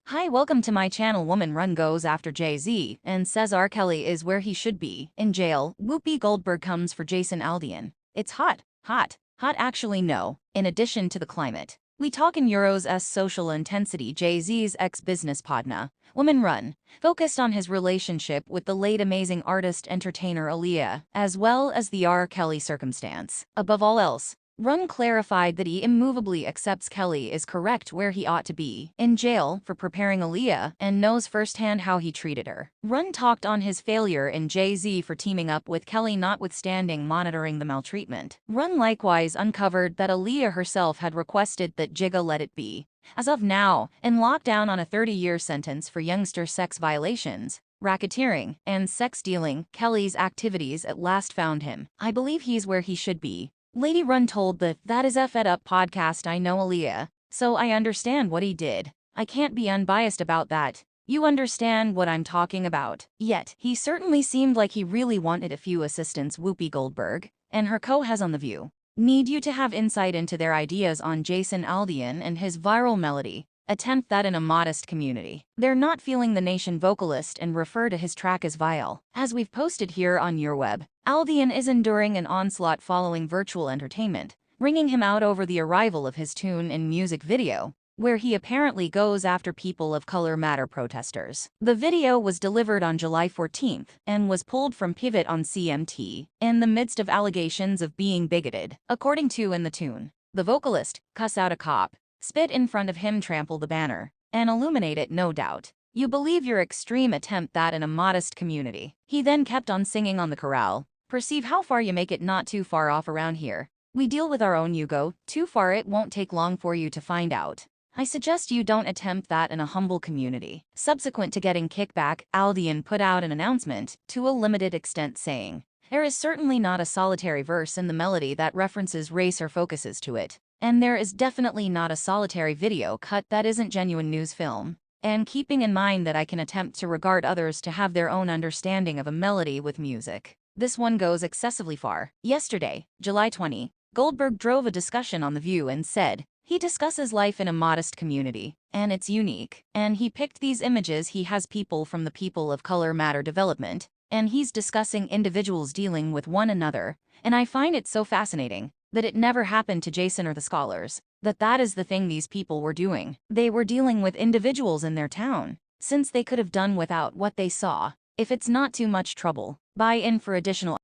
Hi, welcome to my channel. Woman Run goes after Jay-Z and says R. Kelly is where he should be, in jail. Whoopi Goldberg comes for Jason Aldean. It's hot, hot, hot actually no, in addition to the climate. We talk in Euros s social intensity. Jay-Z's ex-business partner, Woman Run, focused on his relationship with the late amazing artist entertainer Aaliyah, as well as the R. Kelly circumstance. Above all else, Run clarified that he immovably accepts Kelly is correct where he ought to be, in jail for preparing Aaliyah, and knows firsthand how he treated her. Run talked on his failure in Jay-Z for teaming up with Kelly notwithstanding monitoring the maltreatment. Run likewise uncovered that Aaliyah herself had requested that Jigga let it be. As of now, in lockdown on a 30-year sentence for youngster sex violations, racketeering, and sex dealing, Kelly's activities at last found him. I believe he's where he should be. Lady Run told the That Is a Fed Up podcast I know Aaliyah, so I understand what he did. I can't be unbiased about that. You understand what I'm talking about. Yet, he certainly seemed like he really wanted a few assistants. Whoopi Goldberg and her co-has on The View need you to have insight into their ideas on Jason Aldean and his viral melody. Attempt that in a modest community. They're not feeling the nation vocalist and refer to his track as vile. As we've posted here on your web, Aldean is enduring an onslaught following virtual entertainment, ringing him out over the arrival of his tune in music video, where he apparently goes after people of color matter protesters. The video was delivered on July 14th and was pulled from Pivot on CMT in the midst of allegations of being bigoted. According to in the tune, the vocalist cuss out a cop, spit in front of him, trample the banner, and illuminate it, no doubt. You believe your extreme attempt that in a modest community. He then kept on singing on the chorale. Perceive how far you make it, not too far off around here. We deal with our own, you go too far, it won't take long for you to find out. I suggest you don't attempt that in a humble community. Subsequent to getting kickback, Aldean put out an announcement, to a limited extent saying, there is certainly not a solitary verse in the melody that references race or focuses to it. And there is definitely not a solitary video cut that isn't genuine news film. And keeping in mind that I can attempt to regard others to have their own understanding of a melody with music, this one goes excessively far. Yesterday, July 20, Goldberg drove a discussion on The View and said, he discusses life in a modest community, and it's unique. And he picked these images. He has people from the people of color matter development, and he's discussing individuals dealing with one another. And I find it so fascinating that it never happened to Jason or the scholars, that is the thing these people were doing. They were dealing with individuals in their town, since they could have done without what they saw. If it's not too much trouble, buy in for additional